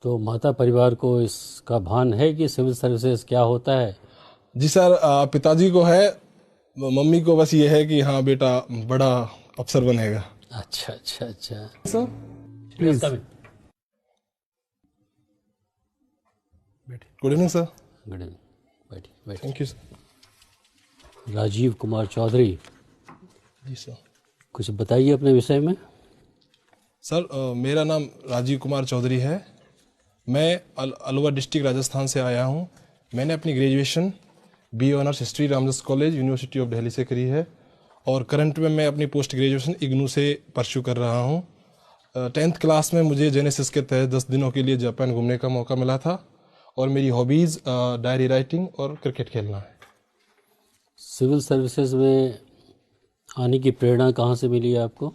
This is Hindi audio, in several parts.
तो माता परिवार को इसका भान है कि सिविल सर्विसेज क्या होता है? जी सर, पिताजी को है। मम्मी को बस ये है कि हाँ बेटा बड़ा अफसर बनेगा। अच्छा अच्छा अच्छा। Sir please. Good evening sir. Good evening. बैठिए बैठिए। Thank you sir. Rajiv Kumar Chaudhary, जी सर। कुछ बताइए अपने विषय में। सर मेरा नाम राजीव कुमार चौधरी है। मैं अलवर डिस्ट्रिक्ट राजस्थान से आया हूँ। मैंने अपनी graduation B honours history Ramdas college university of Delhi से करी है और करंट में मैं अपनी पोस्ट ग्रेजुएशन इग्नू से परस्यू कर रहा हूँ। 10th क्लास में मुझे जेनेसिस के तहत 10 दिनों के लिए जापान घूमने का मौका मिला था और मेरी हॉबीज़ डायरी राइटिंग और क्रिकेट खेलना है। सिविल सर्विसेज में आने की प्रेरणा कहाँ से मिली आपको?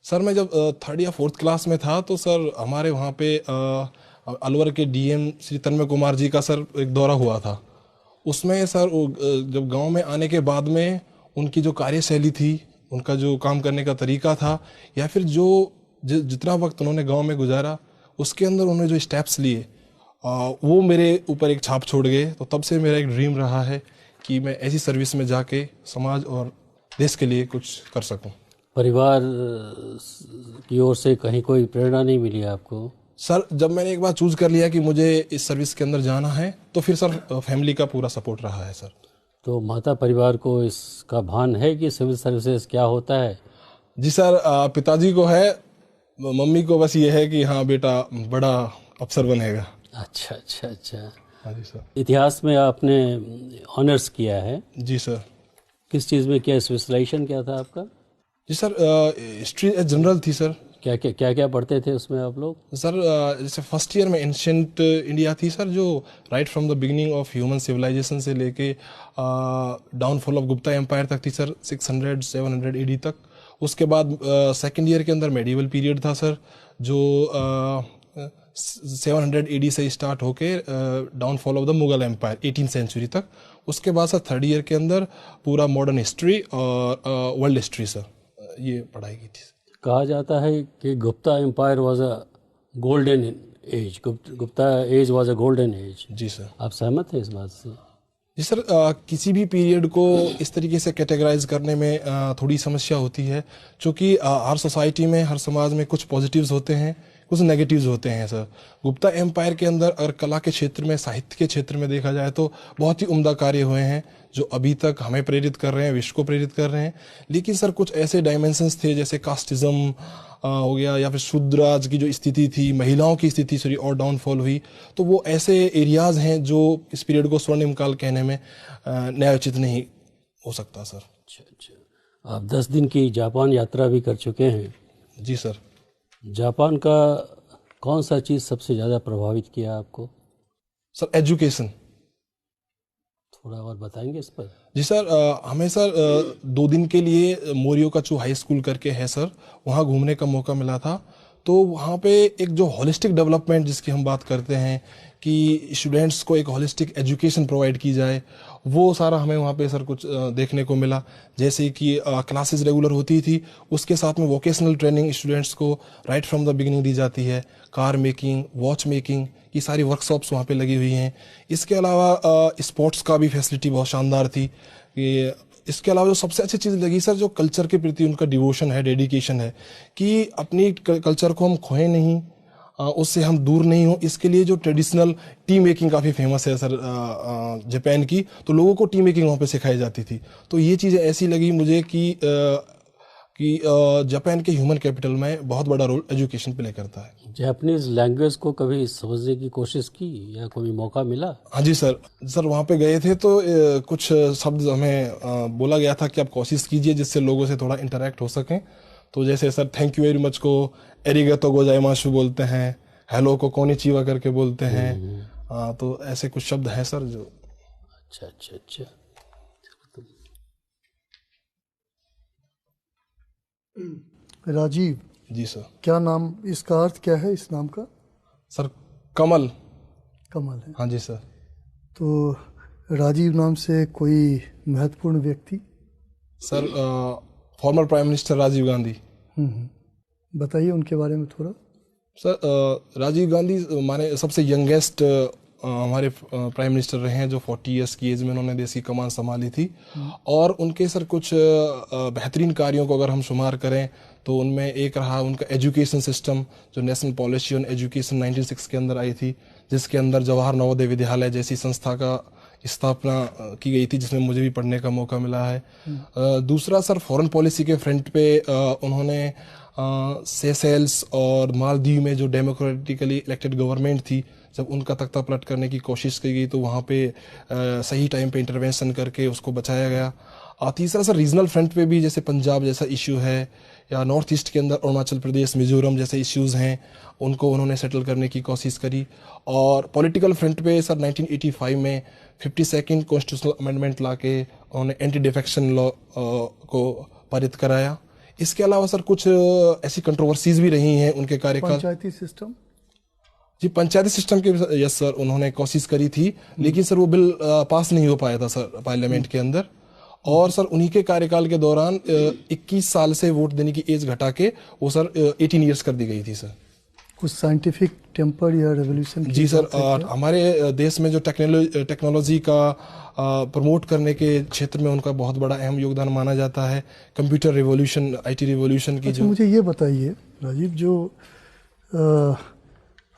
सर मैं जब 3rd या 4th क्लास में था तो सर हमारे वहाँ पे अलवर के डीएम श्री तन्मय कुमार जी का सर एक दौरा हुआ था। उसमें सर जब गांव में आने के बाद में उनकी जो कार्यशैली थी, उनका जो काम करने का तरीका था, या फिर जो जितना वक्त उन्होंने गांव में गुजारा उसके अंदर उन्होंने जो स्टेप्स लिए वो मेरे ऊपर एक छाप छोड़ गए। तो तब से मेरा एक ड्रीम रहा है कि मैं ऐसी सर्विस में जाके समाज और देश के लिए कुछ कर सकूं। परिवार की ओर से कहीं कोई प्रेरणा नहीं मिली आपको? सर जब मैंने एक बार चूज कर लिया कि मुझे इस सर्विस के अंदर जाना है तो फिर सर फैमिली का पूरा सपोर्ट रहा है सर। तो माता परिवार को इसका भान है कि सिविल सर्विसेज क्या होता है? जी सर, पिताजी को है। मम्मी को बस ये है कि हाँ बेटा बड़ा अफसर बनेगा। अच्छा अच्छा अच्छा। हाँ जी सर। इतिहास में आपने ऑनर्स किया है? जी सर। किस चीज़ में किया? स्पेशलाइजेशन क्या था आपका? जी सर, हिस्ट्री जनरल थी सर। क्या क्या पढ़ते थे उसमें आप लोग? सर जैसे फर्स्ट ईयर में एंशिएंट इंडिया थी सर, जो right from the beginning of human civilisation से लेके डाउनफॉल ऑफ गुप्ता एम्पायर तक थी सर, 600-700 एडी तक। उसके बाद सेकेंड ईयर के अंदर मेडिवल पीरियड था सर, जो 700 एडी से स्टार्ट होके downfall of the Mughal empire 18th century तक। उसके बाद सर थर्ड ईयर के अंदर पूरा मॉडर्न हिस्ट्री और वर्ल्ड हिस्ट्री सर ये पढ़ाई की थी। कहा जाता है कि Gupta empire was a golden age, Gupta age was a golden age. जी सर। आप सहमत हैं इस बात से? जी सर, किसी भी पीरियड को इस तरीके से कैटेगराइज करने में थोड़ी समस्या होती है, क्योंकि हर सोसाइटी में, हर समाज में कुछ पॉजिटिव्स होते हैं, कुछ नेगेटिव्स होते हैं सर। गुप्ता एम्पायर के अंदर अगर कला के क्षेत्र में, साहित्य के क्षेत्र में देखा जाए तो बहुत ही उम्दा कार्य हुए हैं जो अभी तक हमें प्रेरित कर रहे हैं, विश्व को प्रेरित कर रहे हैं। लेकिन सर कुछ ऐसे डायमेंशंस थे जैसे कास्टिज्म हो गया, या फिर शूद्राज की जो स्थिति थी, महिलाओं की स्थिति सॉरी और डाउनफॉल हुई, तो वो ऐसे एरियाज हैं जो इस पीरियड को स्वर्णिम काल कहने में न्यायोचित नहीं हो सकता सर। अच्छा अच्छा। आप 10 दिन की जापान यात्रा भी कर चुके हैं। जी सर। जापान का कौन सा चीज़ सबसे ज़्यादा प्रभावित किया आपको? Sir education. थोड़ा और बताएंगे इस पर? जी सर, हमें सर 2 दिन के लिए मोरियोकाचू हाई स्कूल करके है सर, वहाँ घूमने का मौका मिला था। तो वहाँ पे एक जो होलिस्टिक डेवलपमेंट जिसकी हम बात करते हैं कि स्टूडेंट्स को एक होलिस्टिक एजुकेशन प्रोवाइड की जाए, वो सारा हमें वहाँ पे सर कुछ देखने को मिला। जैसे कि क्लासेस रेगुलर होती थी, उसके साथ में वोकेशनल ट्रेनिंग स्टूडेंट्स को राइट फ्रॉम द बिगिनिंग दी जाती है। कार मेकिंग, वॉच मेकिंग, ये सारी वर्कशॉप्स वहाँ पे लगी हुई हैं। इसके अलावा स्पोर्ट्स का भी फैसिलिटी बहुत शानदार थी। ये इसके अलावा जो सबसे अच्छी चीज़ लगी सर, जो कल्चर के प्रति उनका डिवोशन है, डेडिकेशन है, कि अपनी कल्चर को हम खोएं नहीं, उससे हम दूर नहीं हो। इसके लिए जो ट्रेडिशनल टी मेकिंग काफ़ी फेमस है सर जापान की, तो लोगों को टी मेकिंग वहाँ पे सिखाई जाती थी। तो ये चीज़ें ऐसी लगी मुझे कि जापान के ह्यूमन कैपिटल में बहुत बड़ा रोल एजुकेशन प्ले करता है। जापानीज लैंग्वेज को कभी समझने की कोशिश की या कोई मौका मिला? हाँ जी सर। सर वहाँ पे गए थे तो कुछ शब्द हमें बोला गया था कि आप कोशिश कीजिए जिससे लोगों से थोड़ा इंटरेक्ट हो सकें। तो जैसे sir thank you very much को एरिगेतो गोजाइमाशु बोलते हैं, हेलो को कोनिचिवा करके बोलते हैं। तो ऐसे कुछ शब्द हैं सर जो। अच्छा अच्छा अच्छा। राजीव जी सर। क्या नाम, इसका अर्थ क्या है इस नाम का? सर कमल। कमल है। हाँ जी सर। तो राजीव नाम से कोई महत्वपूर्ण व्यक्ति? Sir former prime minister Rajiv Gandhi. बताइए उनके बारे में थोड़ा। सर राजीव गांधी माने सबसे यंगेस्ट हमारे प्राइम मिनिस्टर रहे हैं जो 40 इयर्स की एज में उन्होंने देश की कमान संभाली थी। और उनके सर कुछ बेहतरीन कार्यों को अगर हम शुमार करें तो उनमें एक रहा उनका एजुकेशन सिस्टम, जो नेशनल पॉलिसी ऑन एजुकेशन 1906 के अंदर आई थी, जिसके अंदर जवाहर नवोदय विद्यालय जैसी संस्था का स्थापना की गई थी, जिसमें मुझे भी पढ़ने का मौका मिला है। दूसरा सर फॉरेन पॉलिसी के फ्रंट पे उन्होंने सेशेल्स और मालदीव में जो डेमोक्रेटिकली इलेक्टेड गवर्नमेंट थी, जब उनका तख्ता पलट करने की कोशिश की गई तो वहाँ पे सही टाइम पे इंटरवेंशन करके उसको बचाया गया। तीसरा सर रीजनल फ्रंट पे भी जैसे पंजाब जैसा इशू है, या नॉर्थ ईस्ट के अंदर अरुणाचल प्रदेश, मिजोरम जैसे इश्यूज हैं, उनको उन्होंने सेटल करने की कोशिश करी। और पॉलिटिकल फ्रंट पे सर 1985 में 52nd कॉन्स्टिट्यूशनल अमेंडमेंट लाके उन्होंने एंटी डिफेक्शन लॉ को पारित कराया। इसके अलावा सर कुछ ऐसी कंट्रोवर्सीज भी रही हैं उनके कार्यकाल। पंचायती सिस्टम, जी पंचायती सिस्टम के यस सर उन्होंने कोशिश करी थी, लेकिन सर वो बिल पास नहीं हो पाया था सर पार्लियामेंट के अंदर। और सर उन्हीं के कार्यकाल के दौरान 21 साल से वोट देने की एज घटा के वो सर 18 ईयर्स कर दी गई थी सर। कुछ साइंटिफिक टेम्पर या रेवोल्यूशन? जी सर, हमारे देश में जो टेक्नोलॉजी का प्रमोट करने के क्षेत्र में उनका बहुत बड़ा अहम योगदान माना जाता है। कंप्यूटर रिवॉल्यूशन, आईटी रिवॉल्यूशन की जो। मुझे ये बताइए राजीव, जो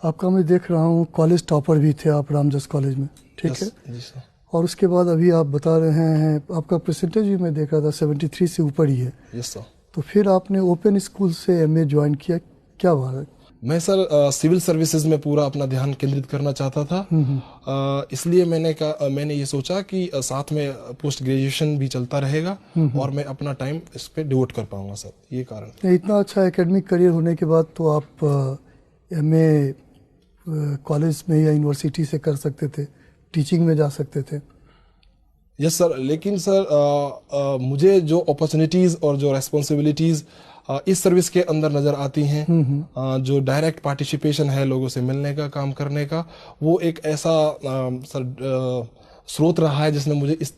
आपका मैं देख रहा हूँ कॉलेज टॉपर भी थे आप रामजस कॉलेज में, ठीक है? जी सर। और उसके बाद अभी आप बता रहे हैं आपका परसेंटेज भी मैं देख रहा था 73 से ऊपर ही है। Yes sir. तो फिर आपने ओपन स्कूल से एमए ज्वाइन किया, क्या बात है? मैं सर सिविल सर्विसेज में पूरा अपना ध्यान केंद्रित करना चाहता था। इसलिए मैंने ये सोचा कि साथ में पोस्ट ग्रेजुएशन भी चलता रहेगा और मैं अपना टाइम इस पे डिवोट कर पाऊंगा सर, ये कारण। इतना अच्छा एकेडमिक करियर होने के बाद तो आप एमए कॉलेज में या यूनिवर्सिटी से कर सकते थे, टीचिंग में जा सकते थे। यस सर, लेकिन सर मुझे जो अपॉर्चुनिटीज और जो रेस्पॉन्सिबिलिटीज इस सर्विस के अंदर नजर आती हैं, जो डायरेक्ट पार्टिसिपेशन है लोगों से मिलने का, काम करने का, वो एक ऐसा सर स्रोत रहा है जिसने मुझे इस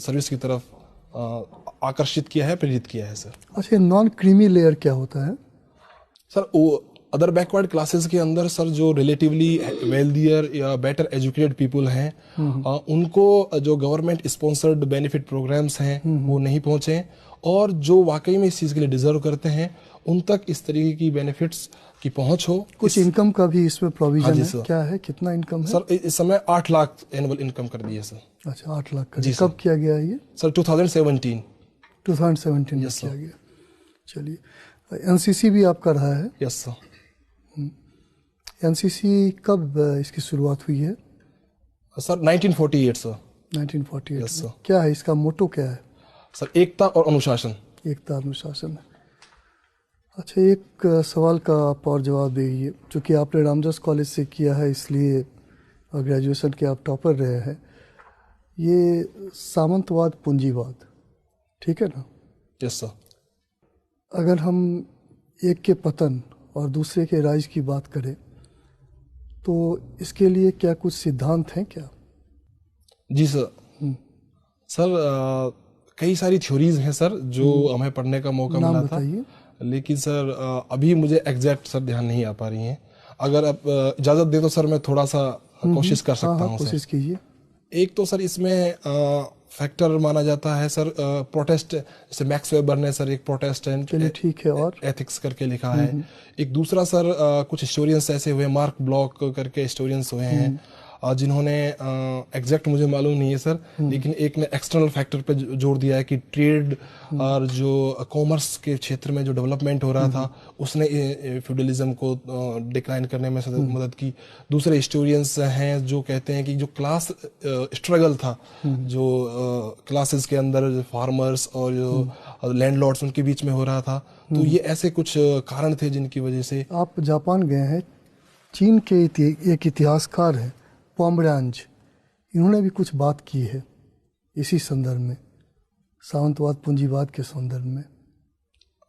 सर्विस की तरफ आकर्षित किया है, प्रेरित किया है सर। अच्छा, नॉन क्रीमी लेयर क्या होता है सर? वो अदर बैकवर्ड क्लासेस के अंदर सर जो रिलेटिवली वेल्दियर या बेटर एजुकेटेड पीपल हैं, उनको जो गवर्नमेंट स्पॉन्सर्ड बेनिफिट प्रोग्राम्स हैं वो नहीं पहुंचे, और जो वाकई में इस चीज़ के लिए डिजर्व करते हैं उन तक इस तरीके की बेनिफिट्स की पहुंच हो। कुछ इनकम का भी इसमें प्रोविजन है? सर। क्या है, कितना इनकम है सर? इस समय 8 लाख एनुअल इनकम कर दी है सर। अच्छा, 8 लाख का। जी कब किया गया ये? सर 2017 में किया गया। चलिए, एनसीसी भी आपका रहा है? Yes sir. एनसीसी कब इसकी शुरुआत हुई है? Sir 1948 sir. 1948 yes sir. क्या है इसका मोटो, क्या है? सर एकता और अनुशासन। एकता अनुशासन है। अच्छा, एक सवाल का आप और जवाब दीजिए, चूँकि आपने रामजस कॉलेज से किया है इसलिए और ग्रेजुएशन के आप टॉपर रहे हैं, ये सामंतवाद पूंजीवाद, ठीक है ना? Yes sir. अगर हम एक के पतन और दूसरे के राइज की बात करें तो इसके लिए क्या कुछ सिद्धांत हैं क्या? जी सर। सर कई सारी थ्योरीज हैं सर जो हमें पढ़ने का मौका मिला था, लेकिन सर अभी मुझे एग्जैक्ट सर ध्यान नहीं आ पा रही हैं। अगर आप इजाजत दे तो सर मैं थोड़ा सा कोशिश कर सकता हूँ। कोशिश कीजिए। एक तो सर इसमें फैक्टर माना जाता है सर प्रोटेस्ट, जैसे मैक्स वेबर ने सर एक प्रोटेस्टेंट ठीक है और एथिक्स करके लिखा है। एक दूसरा सर कुछ हिस्टोरियंस ऐसे हुए, मार्क ब्लॉक करके हिस्टोरियंस हुए हैं जिन्होंने एग्जैक्ट मुझे मालूम नहीं है सर, लेकिन एक ने एक्सटर्नल फैक्टर पे जोर दिया है कि ट्रेड और जो कॉमर्स के क्षेत्र में जो डेवलपमेंट हो रहा था उसने फ्यूडलिज्म को डिक्लाइन करने में मदद की। दूसरे हिस्टोरियंस हैं जो कहते हैं कि जो क्लास स्ट्रगल था, जो क्लासेस के अंदर फार्मर्स और जो लैंडलॉर्ड्स उनके बीच में हो रहा था, तो ये ऐसे कुछ कारण थे जिनकी वजह से। आप जापान गए हैं, चीन के एक इतिहासकार हैं पोमरांज, इन्होंने भी कुछ बात की है इसी संदर्भ में, सामंतवाद पूंजीवाद के संदर्भ में,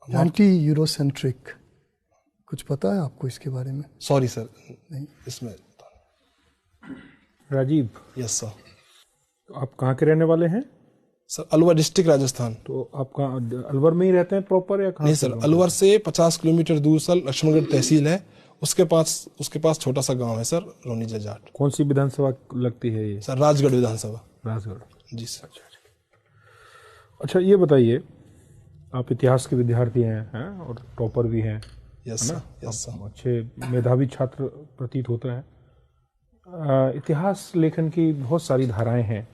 एंटी यूरोसेंट्रिक। कुछ पता है आपको इसके बारे में? सॉरी सर, नहीं इसमें। राजीव। Yes sir. आप कहाँ के रहने वाले हैं? Sir Alwar district Rajasthan. तो आप कहाँ अलवर में ही रहते हैं प्रॉपर या कहाँ? नहीं सर, अलवर से 50 किलोमीटर दूर सर लक्ष्मणगढ़ तहसील है, उसके पास छोटा सा गांव है सर, रोनी जजाट। कौन सी विधानसभा लगती है ये? सर राजगढ़ विधानसभा। राजगढ़। जी सर। अच्छा ये बताइए, आप इतिहास के विद्यार्थी हैं और टॉपर भी हैं, यस है ना? Sir, yes sir. अच्छे मेधावी छात्र प्रतीत होते हैं। इतिहास लेखन की बहुत सारी धाराएं हैं,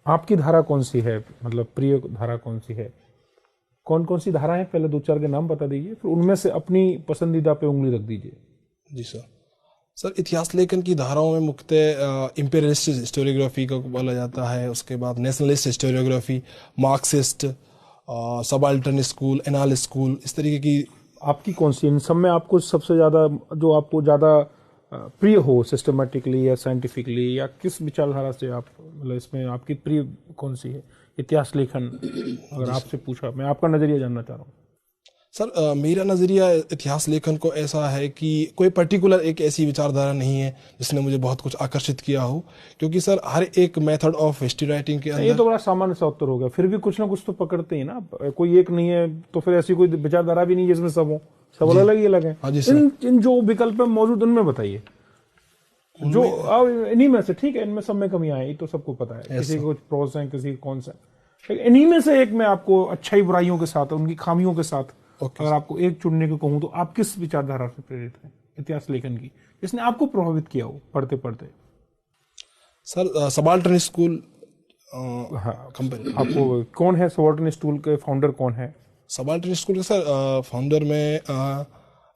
आपकी धारा कौन सी है, मतलब प्रिय धारा कौन सी है? कौन कौन सी धाराएं, पहले दो चार के नाम बता दीजिए, फिर उनमें से अपनी पसंदीदा पे उंगली रख दीजिए। जी सर। सर इतिहास लेखन की धाराओं में मुख्यतः इंपीरियलिस्ट हिस्टोरियोग्राफी को बोला जाता है, उसके बाद nationalist historiography, Marxist, subaltern school, anal school, इस तरीके की। आपकी कौन सी इन सब में आपको सबसे ज़्यादा, जो आपको ज़्यादा प्रिय हो, सिस्टमेटिकली या साइंटिफिकली, या किस विचारधारा से आप, मतलब इसमें आपकी प्रिय कौन सी है इतिहास लेखन? अगर आपसे पूछा, मैं आपका नज़रिया जानना चाह रहा हूँ। सर मेरा नज़रिया इतिहास लेखन को ऐसा है कि कोई पर्टिकुलर एक ऐसी विचारधारा नहीं है जिसने मुझे बहुत कुछ आकर्षित किया हो, क्योंकि सर हर एक मेथड ऑफ हिस्ट्री राइटिंग के अंदर। ये तो बड़ा सामान्य सा उत्तर हो गया, फिर भी कुछ ना कुछ तो पकड़ते ही ना, कोई एक नहीं है तो फिर ऐसी कोई विचारधारा भी नहीं जिसमें सब हो, सब अलग ही अलग है। हाँ जी सर। इन जो विकल्प में मौजूद उनमें बताइए, जो इन्हीं में से, ठीक है, इनमें सब में कमियां हैं, ये तो सबको पता है, किसी को कुछ प्रोस है, किसी को कौन सा, इन्हीं में से एक में आपको अच्छाई बुराइयों के साथ, उनकी खामियों के साथ अगर आपको एक चुनने को कहूं, तो आप किस विचारधारा से प्रेरित हैं इतिहास लेखन की, जिसने आपको प्रभावित किया हो पढ़ते पढ़ते? Sir subaltern school company. आपको कौन है सबाल्टर्न स्कूल के फाउंडर, कौन है सबाल्टर्न स्कूल के? सर फाउंडर में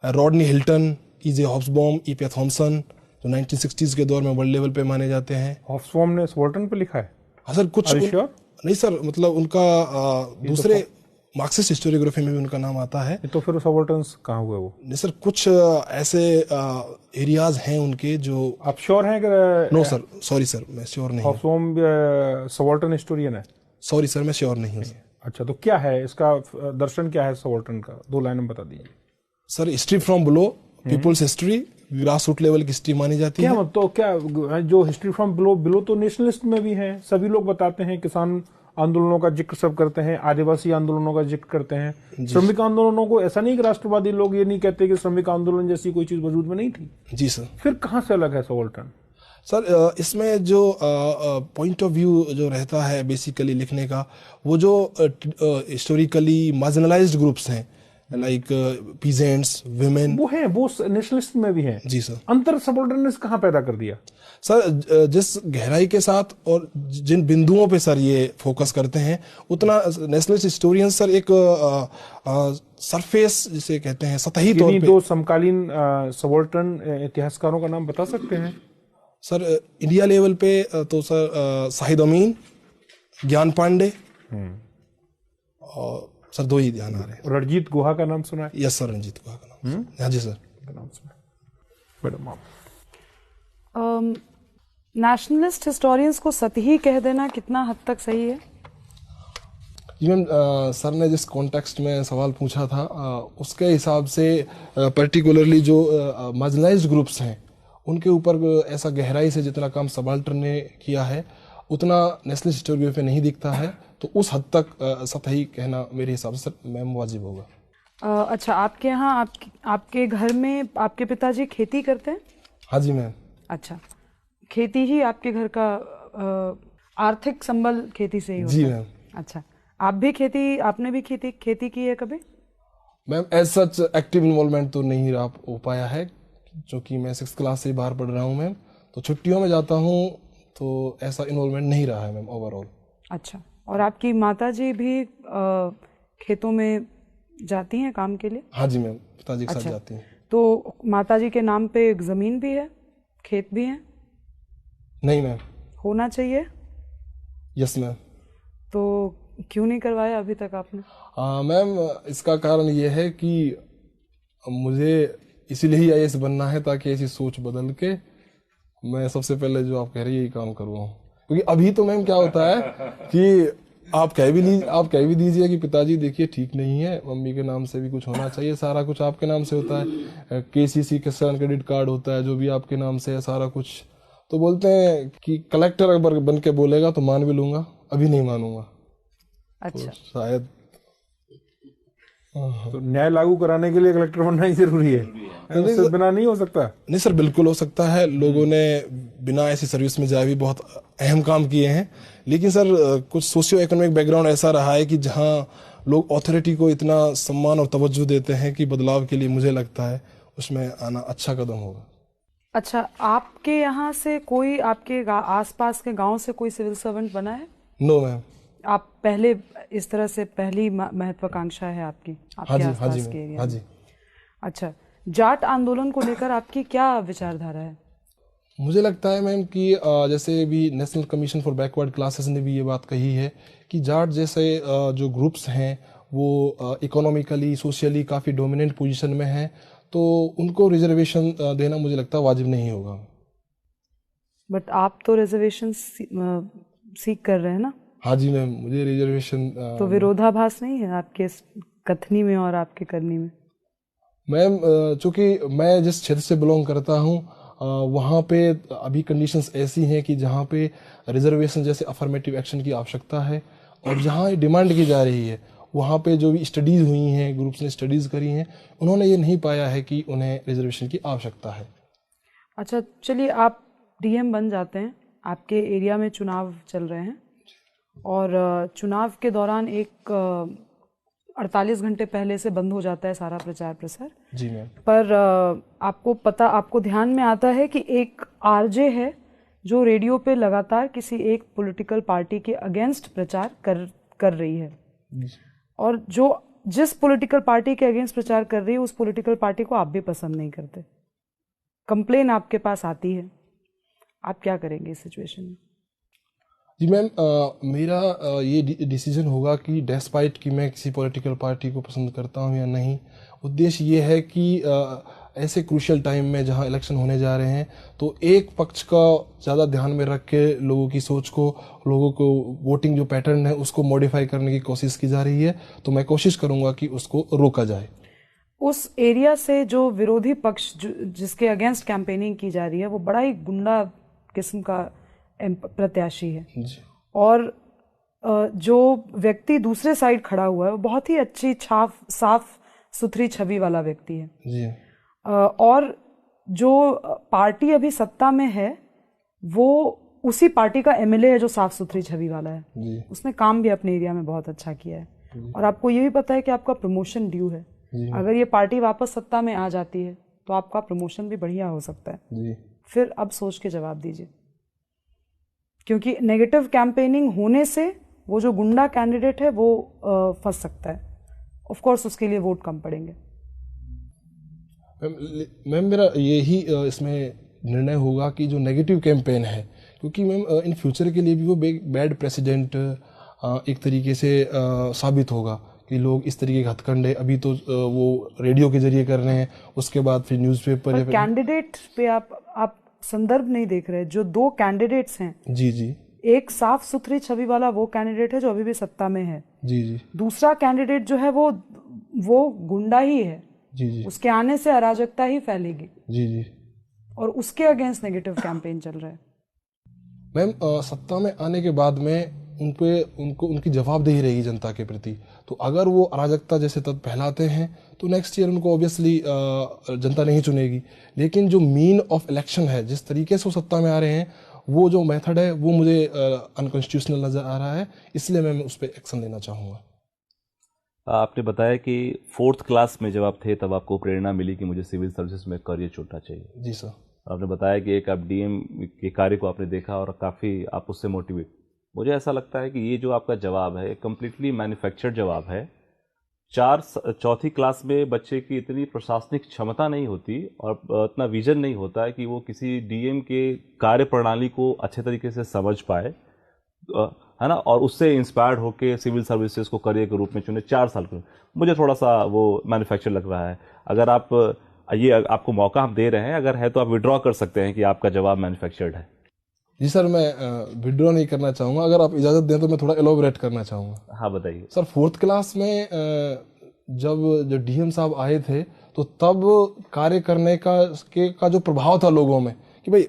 Rodney Hilton, E.J. Hobsbawm, E.P. Thompson, जो 1960s के दौर में वर्ल्ड लेवल पे माने जाते हैं। हॉब्सबॉम ने सबाल्टर्न पे लिखा है? हाँ सर, कुछ नहीं सर, मतलब उनका दूसरे मार्क्सिस्ट हिस्टोरियोग्राफी में भी उनका नाम आता है। तो फिर सबाल्टर्न कहाँ हुए वो? नहीं सर, कुछ ऐसे एरियाज हैं उनके जो। आप श्योर हैं कि? नो सर, सॉरी सर, मैं श्योर नहीं हूँ। हॉब्सबॉम सबाल्टर्न हिस्टोरियन है? सॉरी सर, मैं श्योर नहीं हूँ। अच्छा, तो क्या है इसका दर्शन, क्या है सबाल्टर्न का? 2 लाइन में बता दीजिए sir. History from below, people's history, grass root level की हिस्ट्री मानी जाती है। क्या तो क्या जो हिस्ट्री फ्रॉम बिलो तो नेशनलिस्ट में भी है, सभी लोग बताते हैं, किसान आंदोलनों का जिक्र सब करते हैं, आदिवासी आंदोलनों का जिक्र करते हैं, श्रमिक आंदोलनों को। ऐसा नहीं कि राष्ट्रवादी लोग ये नहीं कहते कि श्रमिक आंदोलन जैसी कोई चीज वजूद में नहीं थी। जी सर। फिर कहाँ से अलग है सबाल्टर्न? सर इसमें जो पॉइंट ऑफ व्यू जो रहता है बेसिकली लिखने का, वो जो हिस्टोरिकली मार्जिनलाइज्ड ग्रुप्स हैं, लाइक पीजेंट्स, विमेन, वो हैं, वो नेशनलिस्ट में भी हैं। जी सर। अंतर सबाल्टर्निज्म कहाँ पैदा कर दिया? सर जिस गहराई के साथ और जिन बिंदुओं पे सर ये फोकस करते हैं, उतना नेशनलिस्ट हिस्टोरियन सर एक सरफेस जिसे कहते हैं, सतही तौर पे। 2 समकालीन सबाल्टर्न इतिहासकारों का नाम बता सकते हैं? सर इंडिया लेवल पे तो सर शाहिद अमीन, ज्ञान पांडे, और सर 2 ही ध्यान आ रहे हैं। रणजीत गुहा का नाम सुना है? यस सर, रणजीत गुहा का नाम। हाँ जी सर, नाम सुना। मैडम आप? नेशनलिस्ट हिस्टोरियंस को सतही कह देना कितना हद तक सही है? जी मैम, सर ने जिस कॉन्टेक्स्ट में सवाल पूछा था उसके हिसाब से पर्टिकुलरली जो मार्जिनलाइज्ड ग्रुप्स हैं उनके ऊपर ऐसा गहराई से जितना काम सबाल्टर्न ने किया है उतना नेशनलिस्ट हिस्टोरियोग्राफी नहीं दिखता है, तो उस हद तक सतही कहना मेरे हिसाब से सर मैम वाजिब होगा। अच्छा, आपके यहाँ आपके घर में आपके पिताजी खेती करते हैं? हाँ जी मैम। अच्छा, खेती ही आपके घर का आर्थिक संबल खेती से ही होता है? जी मैम। अच्छा, आपने भी खेती की है कभी? Ma'am as such active involvement तो नहीं हो पाया है, क्योंकि मैं 6th क्लास से बाहर पढ़ रहा हूँ मैम, तो छुट्टियों में जाता हूँ, तो ऐसा इन्वॉल्वमेंट नहीं रहा है मैम ओवरऑल। अच्छा, और आपकी माताजी भी खेतों में जाती हैं काम के लिए? हाँ जी मैम, पिताजी के साथ जाती हैं। तो माताजी के नाम पे एक जमीन भी है, खेत भी है? नहीं मैम। होना चाहिए? Yes ma'am. तो क्यों नहीं करवाया अभी तक आपने? मैम इसका कारण ये है कि मुझे इसीलिए ही IAS बनना है, ताकि ऐसी सोच बदल के मैं सबसे पहले जो आप कह रही है यही काम करूँ। क्योंकि अभी तो मैम क्या होता है कि आप कह भी दीजिए कि पिताजी देखिए ठीक नहीं है, मम्मी के नाम से भी कुछ होना चाहिए, सारा कुछ आपके नाम से होता है, KCC किसान क्रेडिट कार्ड होता है जो भी आपके नाम से है सारा कुछ, तो बोलते हैं कि कलेक्टर अगर बन के बोलेगा तो मान भी लूंगा, अभी नहीं मानूंगा। अच्छा, तो शायद तो न्याय लागू कराने के लिए कलेक्टर बनना ही जरूरी है, उससे बिना नहीं हो सकता। नहीं सर, बिल्कुल हो सकता है। लोगों ने बिना ऐसी सर्विस में जाए भी बहुत अहम काम किए हैं, लेकिन सर कुछ सोशियो इकोनॉमिक बैकग्राउंड ऐसा रहा है कि जहां लोग अथॉरिटी को इतना सम्मान और तवज्जो देते हैं कि बदलाव के लिए मुझे लगता है उसमें आना अच्छा कदम होगा। अच्छा, आपके यहाँ से कोई, आपके आसपास के गांव से कोई सिविल सर्वेंट बना है? No ma'am. आप पहले इस तरह से पहली महत्वाकांक्षा है आपकी, आपके आसपास के एरिया? हाँ जी। अच्छा, जाट आंदोलन को लेकर आपकी क्या विचारधारा है? मुझे लगता है मैम कि जैसे भी national commission for backward classes ने भी ये बात कही है कि जाट जैसे जो ग्रुप्स हैं वो इकोनॉमिकली सोशली काफ़ी डोमिनेंट पोजीशन में हैं, तो उनको रिजर्वेशन देना मुझे लगता है वाजिब नहीं होगा। बट आप तो रिजर्वेशन सीख कर रहे हैं ना? हाँ जी मैम, मुझे रिजर्वेशन तो विरोधाभास नहीं है आपके इस कथनी में और आपके करनी में? मैम चूंकि मैं जिस क्षेत्र से बिलोंग करता हूँ वहाँ पे अभी कंडीशंस ऐसी हैं कि जहाँ पे रिजर्वेशन जैसे अफर्मेटिव एक्शन की आवश्यकता है, और जहाँ ये डिमांड की जा रही है वहाँ पे जो भी स्टडीज़ हुई हैं, ग्रुप्स ने स्टडीज़ करी हैं, उन्होंने ये नहीं पाया है कि उन्हें रिजर्वेशन की आवश्यकता है। अच्छा, चलिए आप डीएम बन जाते हैं, आपके एरिया में चुनाव चल रहे हैं और चुनाव के दौरान एक 48 घंटे पहले से बंद हो जाता है सारा प्रचार प्रसार। जी मैम। पर आपको ध्यान में आता है कि एक आरजे है जो रेडियो पे लगातार किसी एक पॉलिटिकल पार्टी के अगेंस्ट प्रचार कर रही है, और जिस पॉलिटिकल पार्टी के अगेंस्ट प्रचार कर रही है उस पॉलिटिकल पार्टी को आप भी पसंद नहीं करते, कंप्लेन आपके पास आती है, आप क्या करेंगे इस सिचुएशन में? जी मैम, मेरा ये डिसीजन होगा कि डेस्पाइट कि मैं किसी पॉलिटिकल पार्टी को पसंद करता हूँ या नहीं, उद्देश्य ये है कि ऐसे क्रूशियल टाइम में जहाँ इलेक्शन होने जा रहे हैं तो एक पक्ष का ज़्यादा ध्यान में रख के लोगों की सोच को, लोगों को वोटिंग जो पैटर्न है उसको मॉडिफाई करने की कोशिश की जा रही है, तो मैं कोशिश करूँगा कि उसको रोका जाए। उस एरिया से जो विरोधी पक्ष जिसके अगेंस्ट कैंपेनिंग की जा रही है वो बड़ा ही गुंडा किस्म का प्रत्याशी है जी। और जो व्यक्ति दूसरे साइड खड़ा हुआ है वो बहुत ही अच्छी साफ सुथरी छवि वाला व्यक्ति है जी। और जो पार्टी अभी सत्ता में है वो उसी पार्टी का एमएलए है जो साफ सुथरी छवि वाला है जी। उसने काम भी अपने एरिया में बहुत अच्छा किया है और आपको ये भी पता है कि आपका प्रमोशन ड्यू है। अगर ये पार्टी वापस सत्ता में आ जाती है तो आपका प्रमोशन भी बढ़िया हो सकता है जी। फिर अब सोच के जवाब दीजिए, क्योंकि नेगेटिव कैंपेनिंग होने से वो जो गुंडा कैंडिडेट है वो फंस सकता है, ऑफ कोर्स उसके लिए वोट कम पड़ेंगे। मैम मेरा यही इसमें निर्णय होगा कि जो नेगेटिव कैंपेन है, क्योंकि मैम इन फ्यूचर के लिए भी वो बैड प्रेसिडेंट एक तरीके से साबित होगा कि लोग इस तरीके के हथकंडे अभी तो वो रेडियो के जरिए कर रहे हैं, उसके बाद फिर न्यूज़पेपर। कैंडिडेट पे आप संदर्भ नहीं देख रहे। जो दो कैंडिडेट्स हैं, जी जी, एक साफ सुथरी छवि वाला वो कैंडिडेट है जो अभी भी सत्ता में है, जी जी, दूसरा कैंडिडेट जो है वो गुंडा ही है, जी जी, उसके आने से अराजकता ही फैलेगी, जी जी, और उसके अगेंस्ट नेगेटिव कैंपेन चल रहा है। मैम सत्ता में आने के बाद में उनको उनकी जवाबदेही रहेगी जनता के प्रति, तो अगर वो अराजकता जैसे तत्व फैलाते हैं तो नेक्स्ट ईयर उनको ऑब्वियसली जनता नहीं चुनेगी। लेकिन जो मीन ऑफ इलेक्शन है, जिस तरीके से वो सत्ता में आ रहे हैं, वो जो मेथड है वो मुझे अनकॉन्स्टिट्यूशनल नज़र आ रहा है, इसलिए मैं उस पर एक्शन लेना चाहूँगा। आपने बताया कि 4th क्लास में जब आप थे तब आपको प्रेरणा मिली कि मुझे सिविल सर्विसेज में करियर चुनना चाहिए। जी सर। आपने बताया कि एक आप डीएम के कार्य को आपने देखा और काफ़ी आप उससे मोटिवेट। मुझे ऐसा लगता है कि ये जो आपका जवाब है कम्प्लीटली मैन्युफैक्चर्ड जवाब है। 4th क्लास में बच्चे की इतनी प्रशासनिक क्षमता नहीं होती और इतना विजन नहीं होता है कि वो किसी डीएम के कार्य प्रणाली को अच्छे तरीके से समझ पाए, है ना, और उससे इंस्पायर्ड होकर सिविल सर्विसेज को करियर के रूप में चुने। 4 साल के मुझे थोड़ा सा वो मैन्युफैक्चर लग रहा है। अगर आप ये आपको मौका हम दे रहे हैं, अगर है तो आप विड्रॉ कर सकते हैं कि आपका जवाब मैन्युफैक्चर्ड है। जी सर, मैं विड्रॉ नहीं करना चाहूँगा, अगर आप इजाज़त दें तो मैं थोड़ा एलोबरेट करना चाहूँगा। हाँ बताइए सर। 4th क्लास में जब डीएम साहब आए थे तो तब कार्य करने का जो प्रभाव था लोगों में कि भाई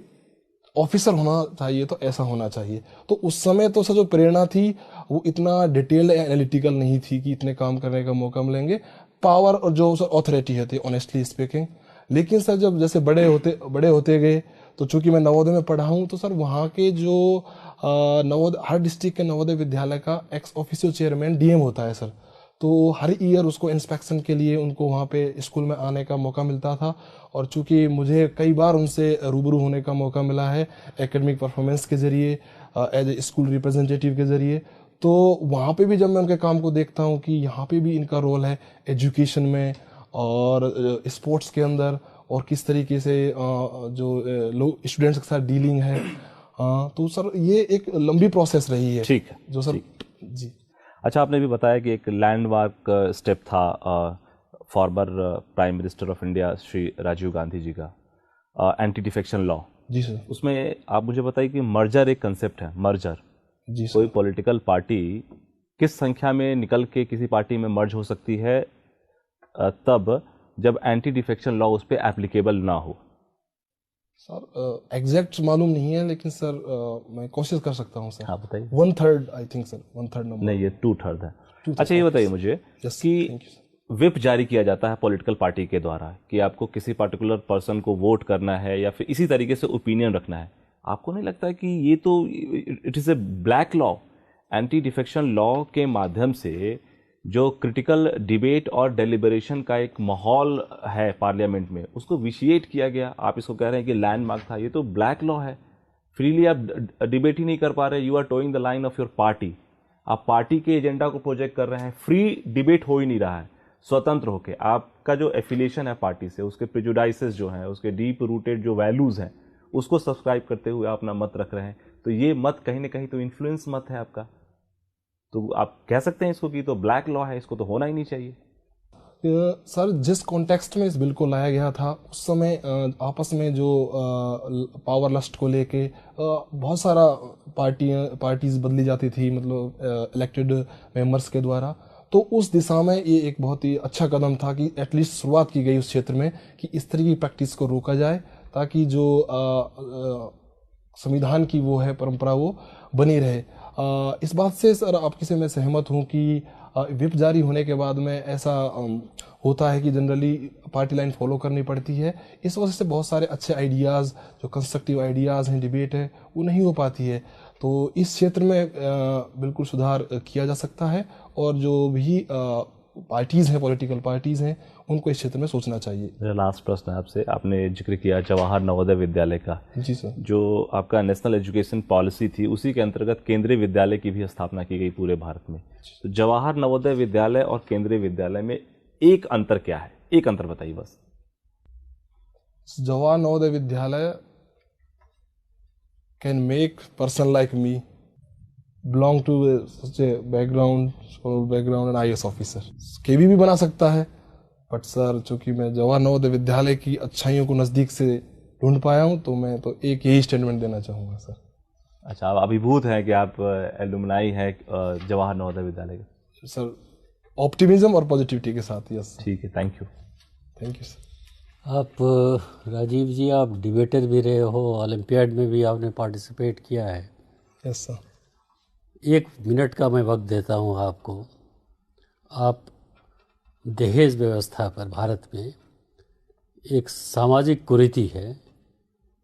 ऑफिसर होना चाहिए तो ऐसा होना चाहिए, तो उस समय तो सर जो प्रेरणा थी वो इतना डिटेल्ड एनालिटिकल नहीं थी कि इतने काम करने का मौका मिलेंगे। पावर और जो सर ऑथोरिटी है थी, ऑनेस्टली स्पीकिंग। लेकिन सर जब जैसे बड़े होते गए, तो चूंकि मैं नवोदय में पढ़ा हूँ, तो सर वहाँ के जो नवोदय, हर डिस्ट्रिक्ट के नवोदय विद्यालय का एक्स ऑफिशियो चेयरमैन डीएम होता है सर। तो हर ईयर उसको इंस्पेक्शन के लिए उनको वहाँ पे स्कूल में आने का मौका मिलता था। और चूंकि मुझे कई बार उनसे रूबरू होने का मौका मिला है एकेडमिक परफॉर्मेंस के जरिए, एज ए स्कूल रिप्रेजेंटेटिव के जरिए, तो वहाँ पे भी जब मैं उनके काम को देखता हूँ कि यहाँ पे भी इनका रोल है एजुकेशन में और स्पोर्ट्स के अंदर, और किस तरीके से जो लोग स्टूडेंट्स के साथ डीलिंग है, तो सर ये एक लंबी प्रोसेस रही है। ठीक है, जो सर जी। अच्छा, आपने भी बताया कि एक लैंडमार्क स्टेप था former prime minister of India Shri Rajiv Gandhi ji का एंटी डिफेक्शन लॉ। जी सर। उसमें आप मुझे बताइए कि मर्जर एक कंसेप्ट है, मर्जर। जी सर। कोई पॉलिटिकल पार्टी किस संख्या में निकल के किसी पार्टी में मर्ज हो सकती है तब जब एंटी डिफेक्शन लॉ उस पर एप्लीकेबल ना हो? सर एग्जैक्ट मालूम नहीं है, लेकिन सर मैं कोशिश कर सकता हूँ सर। हाँ बताइए। 1/3 आई थिंक सर, 1/3 नंबर। नहीं, ये 2/3 है। अच्छा, ये बताइए मुझे कि व्हिप जारी किया जाता है पॉलिटिकल पार्टी के द्वारा कि आपको किसी पर्टिकुलर पर्सन को वोट करना है या फिर इसी तरीके से ओपिनियन रखना है। आपको नहीं लगता कि ये तो it is a black law? Anti defection law के माध्यम से जो क्रिटिकल डिबेट और डेलिबरेशन का एक माहौल है पार्लियामेंट में, उसको विशिएट किया गया। आप इसको कह रहे हैं कि लैंडमार्क था, ये तो ब्लैक लॉ है। फ्रीली आप डिबेट ही नहीं कर पा रहे, you are toeing the line of your party. आप पार्टी के एजेंडा को प्रोजेक्ट कर रहे हैं, फ्री डिबेट हो ही नहीं रहा है स्वतंत्र होके। आपका जो एफिलिएशन है पार्टी से, उसके प्रेजुडाइसेस जो हैं, उसके डीप रूटेड जो वैल्यूज़ हैं, उसको सब्सक्राइब करते हुए आप अपना मत रख रहे हैं, तो ये मत कहीं ना कहीं तो इन्फ्लुएंस मत है आपका। तो आप कह सकते हैं इसको कि तो ब्लैक लॉ है, इसको तो होना ही नहीं चाहिए। सर जिस कॉन्टेक्स्ट में इस बिल को लाया गया था, उस समय आपस में जो पावर लस्ट को लेके बहुत सारा पार्टीज बदली जाती थी, मतलब इलेक्टेड मेंबर्स के द्वारा। तो उस दिशा में ये एक बहुत ही अच्छा कदम था कि एटलीस्ट शुरुआत की गई उस क्षेत्र में कि इस तरह की प्रैक्टिस को रोका जाए, ताकि जो संविधान की वो है परंपरा वो बनी रहे। इस बात से सर आपकी से मैं सहमत हूँ कि व्हिप जारी होने के बाद में ऐसा होता है कि जनरली पार्टी लाइन फॉलो करनी पड़ती है। इस वजह से बहुत सारे अच्छे आइडियाज़, जो कंस्ट्रक्टिव आइडियाज़ हैं, डिबेट है, वो नहीं हो पाती है। तो इस क्षेत्र में बिल्कुल सुधार किया जा सकता है, और जो भी पार्टीज़ हैं, पॉलिटिकल पार्टीज़ हैं, उनको इस क्षेत्र में सोचना चाहिए। मेरा लास्ट प्रश्न है आपसे। आपने जिक्र किया जवाहर नवोदय विद्यालय का। जी सर। जो आपका नेशनल एजुकेशन पॉलिसी थी, उसी के अंतर्गत केंद्रीय विद्यालय की भी स्थापना की गई पूरे भारत में। तो जवाहर नवोदय विद्यालय और केंद्रीय विद्यालय में एक अंतर क्या है? एक अंतर बताइए बस। Jawahar Navodaya Vidyalaya can make person like me belong to such a background, scholar background and IAS officer. केबी भी बना सकता है, बट सर चूंकि मैं जवाहर नवोदय विद्यालय की अच्छाइयों को नज़दीक से ढूंढ पाया हूँ, तो मैं तो एक यही स्टेटमेंट देना चाहूँगा सर। अच्छा, आप अभिभूत हैं कि आप एलुमनाई हैं जवाहर नवोदय विद्यालय के? सर ऑप्टिमिज्म और पॉजिटिविटी के साथ। यस। ठीक है, thank you. Thank you sir. आप राजीव जी, आप डिबेटर भी रहे हो, ओलंपियाड में भी आपने पार्टिसिपेट किया है। Yes sir. 1 मिनट का मैं वक्त देता हूँ आपको। आप दहेज व्यवस्था पर, भारत में एक सामाजिक कुरीति है,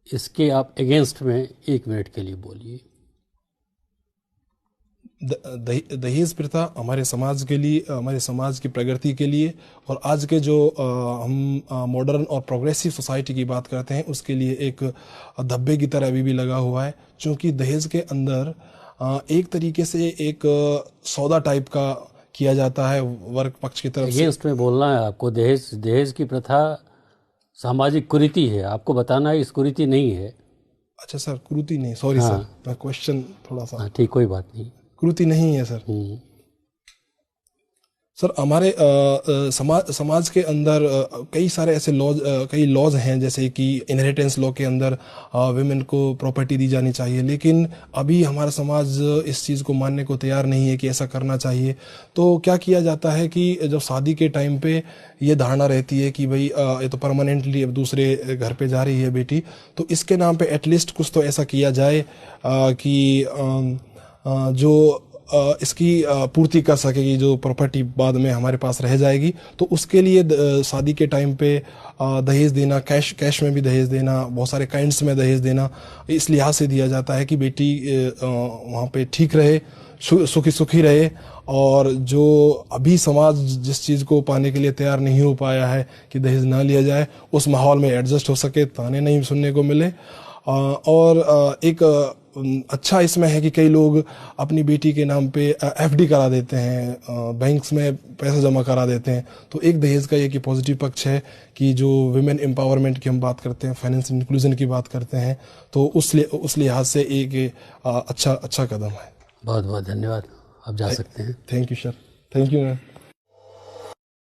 इसके आप अगेंस्ट में 1 मिनट के लिए बोलिए। दहेज प्रथा हमारे समाज के लिए, हमारे समाज की प्रगति के लिए, और आज के जो हम मॉडर्न और प्रोग्रेसिव सोसाइटी की बात करते हैं, उसके लिए एक धब्बे की तरह अभी भी लगा हुआ है। क्योंकि दहेज के अंदर एक तरीके से एक सौदा टाइप का किया जाता है वर्ग पक्ष की तरफ से। अगेंस्ट में बोलना है आपको। दहेज की प्रथा सामाजिक कुरीति है, आपको बताना है इस कुरीति नहीं है। अच्छा सर, कुरीति नहीं, सॉरी सर, मैं क्वेश्चन थोड़ा सा। ठीक, कोई बात नहीं, कुरीति नहीं है सर। सर हमारे समाज के अंदर कई सारे ऐसे कई लॉज हैं, जैसे कि इनहेरिटेंस लॉ के अंदर विमेन को प्रॉपर्टी दी जानी चाहिए, लेकिन अभी हमारा समाज इस चीज़ को मानने को तैयार नहीं है कि ऐसा करना चाहिए। तो क्या किया जाता है कि जब शादी के टाइम पे ये धारणा रहती है कि भाई ये तो परमानेंटली अब दूसरे घर पे जा रही है बेटी, तो इसके नाम पे एटलीस्ट कुछ तो ऐसा किया जाए कि जो इसकी पूर्ति कर सकेगी, जो प्रॉपर्टी बाद में हमारे पास रह जाएगी। तो उसके लिए शादी के टाइम पे दहेज देना, कैश में भी दहेज देना, बहुत सारे काइंड्स में दहेज देना, इस लिहाज से दिया जाता है कि बेटी वहाँ पे ठीक रहे, सुखी रहे। और जो अभी समाज जिस चीज़ को पाने के लिए तैयार नहीं हो पाया है कि दहेज ना लिया जाए, उस माहौल में एडजस्ट हो सके, ताने नहीं सुनने को मिले। और एक अच्छा इसमें है कि कई लोग अपनी बेटी के नाम पे एफडी करा देते हैं, बैंक्स में पैसा जमा करा देते हैं। तो एक दहेज का ये कि पॉजिटिव पक्ष है कि जो विमेन एम्पावरमेंट की हम बात करते हैं, फाइनेंशियल इंक्लूजन की बात करते हैं, तो उस लिहाज से एक अच्छा कदम है। बहुत बहुत धन्यवाद, आप जा सकते हैं। Thank you sir, thank you ma'am.